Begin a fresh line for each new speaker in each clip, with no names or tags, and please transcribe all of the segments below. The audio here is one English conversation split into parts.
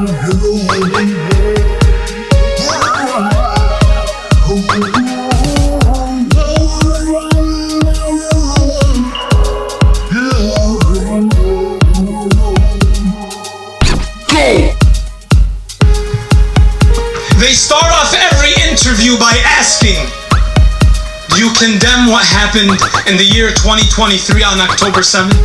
They start off every interview by asking, do you condemn what happened in the year 2023 on October 7th?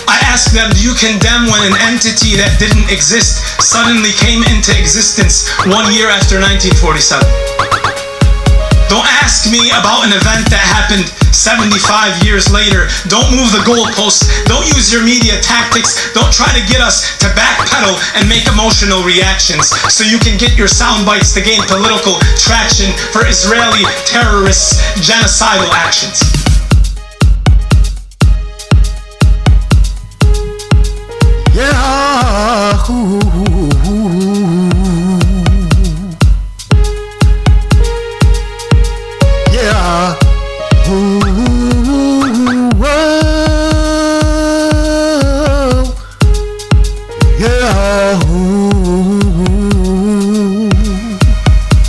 I ask them, do you condemn when an entity that didn't exist suddenly came into existence 1 year after 1947? Don't ask me about an event that happened 75 years later. Don't move the goalposts. Don't use your media tactics. Don't try to get us to backpedal and make emotional reactions so you can get your sound bites to gain political traction for Israeli terrorists' genocidal actions.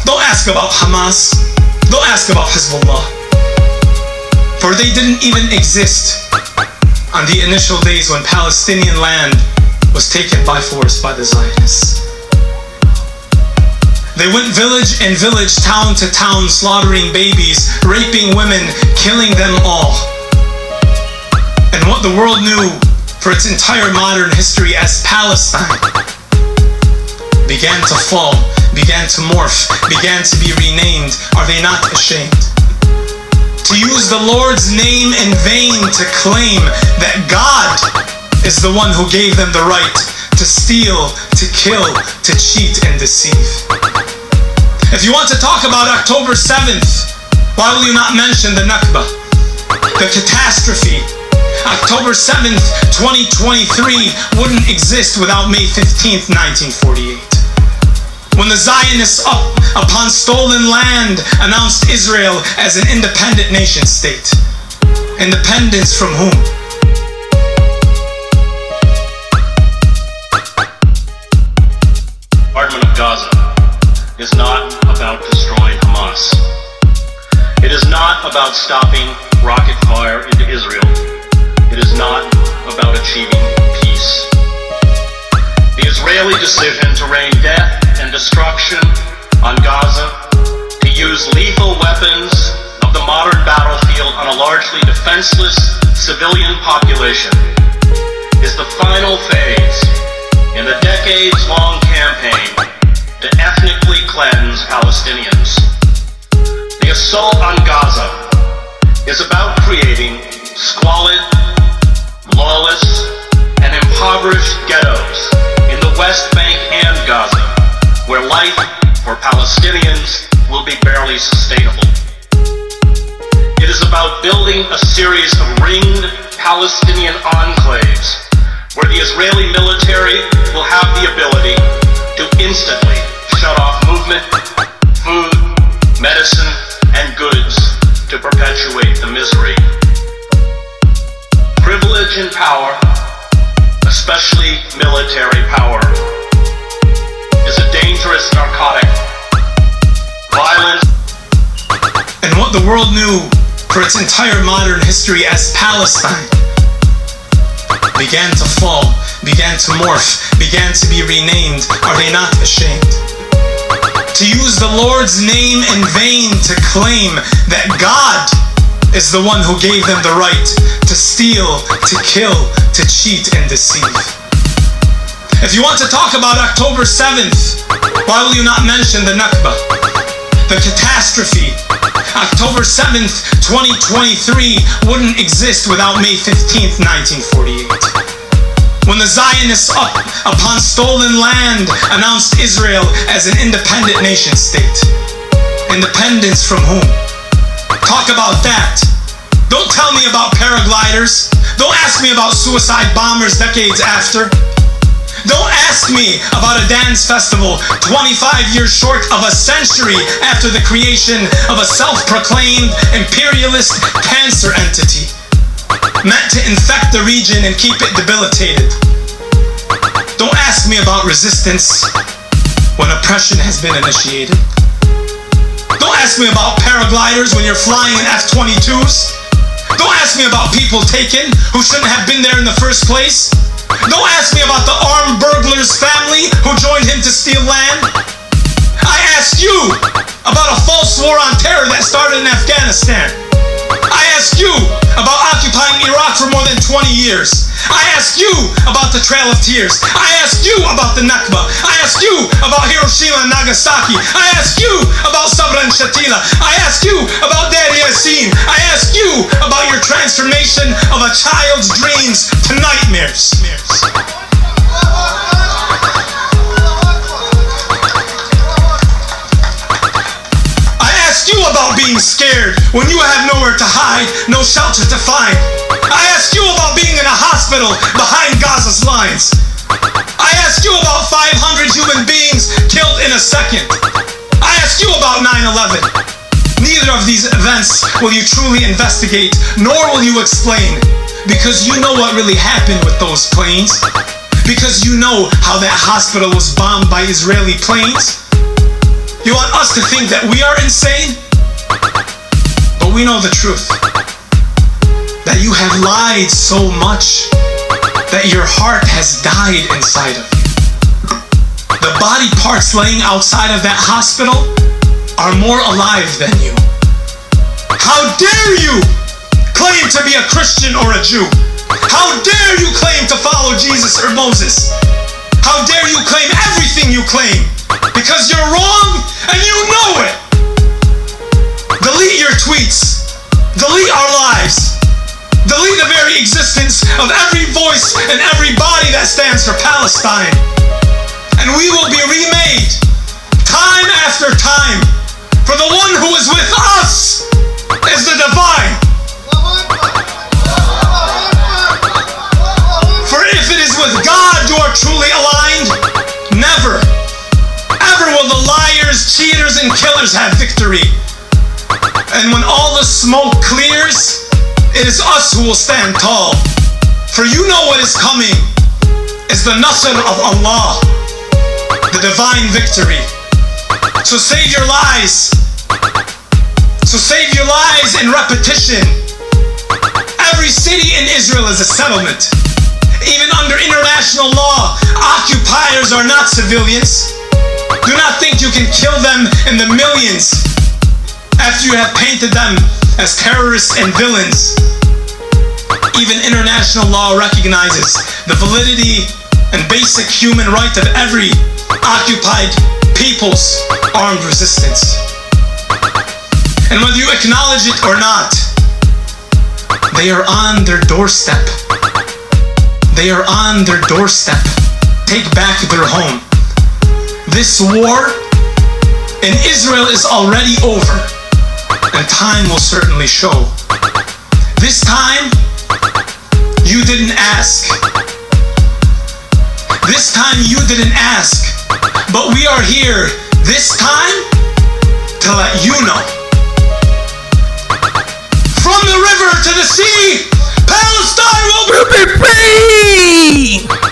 Don't ask about Hamas. Don't ask about Hezbollah. For they didn't even exist on the initial days when Palestinian land was taken by force by the Zionists. They went village and village, town to town, slaughtering babies, raping women, killing them all. And what the world knew for its entire modern history as Palestine began to fall, began to morph, began to be renamed. Are they not ashamed? To use the Lord's name in vain, to claim that God is the one who gave them the right to steal, to kill, to cheat and deceive. If you want to talk about October 7th, why will you not mention the Nakba, the catastrophe? October 7th, 2023 wouldn't exist without May 15th, 1948. When the Zionists upon stolen land announced Israel as an independent nation state. Independence from whom?
Department of Gaza is not about destroying Hamas. It is not about stopping rocket fire into Israel. It is not about achieving peace. The Israeli decision to rain death and destruction on Gaza, to use lethal weapons of the modern battlefield on a largely defenseless civilian population, is the final phase in the decades-long campaign to ethnically cleanse Palestinians. The assault on Gaza is about creating squalid, lawless, and impoverished ghettos in the West Bank and Gaza, where life for Palestinians will be barely sustainable. It is about building a series of ringed Palestinian enclaves where the Israeli military will have the ability to instantly shut off movement, food, medicine, and goods to perpetuate the misery. Privilege and power, especially military power, is a dangerous narcotic. Violence.
And what the world knew for its entire modern history as Palestine began to fall, began to morph, began to be renamed. Are they not ashamed? To use the Lord's name in vain, to claim that God is the one who gave them the right to steal, to kill, to cheat and deceive. If you want to talk about October 7th, why will you not mention the Nakba, the catastrophe? October 7th, 2023 wouldn't exist without May 15th, 1948. When the Zionists upon stolen land announced Israel as an independent nation state. Independence from whom? Talk about that. Don't tell me about paragliders. Don't ask me about suicide bombers decades after. Don't ask me about a dance festival 25 years short of a century after the creation of a self-proclaimed imperialist cancer entity meant to infect the region and keep it debilitated. Don't ask me about resistance when oppression has been initiated. Don't ask me about paragliders when you're flying in F-22s. Don't ask me about people taken who shouldn't have been there in the first place. Don't ask me about the armed burglar's family who joined him to steal land. I asked you about a false war on terror that started in Afghanistan. I asked you about occupying Iraq for more than 20 years. I asked you about the Trail of Tears. I asked you about the Nakba. I asked you about Hiroshima and Nagasaki. I asked you about Sabra and Shatila. I asked you about Deir Yassin. I asked you about your transformation of a child's dreams to nightmares. About being scared when you have nowhere to hide, no shelter to find. I asked you about being in a hospital behind Gaza's lines. I asked you about 500 human beings killed in a second. I asked you about 9/11. Neither of these events will you truly investigate, nor will you explain, because you know what really happened with those planes, because you know how that hospital was bombed by Israeli planes. You want us to think that we are insane? But we know the truth, that you have lied so much that your heart has died inside of you. The body parts laying outside of that hospital are more alive than you. How dare you claim to be a Christian or a Jew? How dare you claim to follow Jesus or Moses? How dare you claim everything you claim? Because you're wrong and you know it. Delete your tweets. Delete our lives. Delete the very existence of every voice and every body that stands for Palestine. And we will be remade time after time. For the one who is with us is the divine. For if it is with God you are truly aligned, never, ever will the liars, cheaters, and killers have victory. And when all the smoke clears, it is us who will stand tall. For you know what is coming is the Nasr of Allah, the divine victory. So save your lies. So save your lies in repetition. Every city in Israel is a settlement. Even under international law, occupiers are not civilians. Do not think you can kill them in the millions after you have painted them as terrorists and villains. Even international law recognizes the validity and basic human right of every occupied people's armed resistance. And whether you acknowledge it or not, they are on their doorstep. They are on their doorstep. Take back their home. This war in Israel is already over, and time will certainly show. This time, you didn't ask. This time you didn't ask, but we are here this time to let you know. From the river to the sea, Palestine will be free!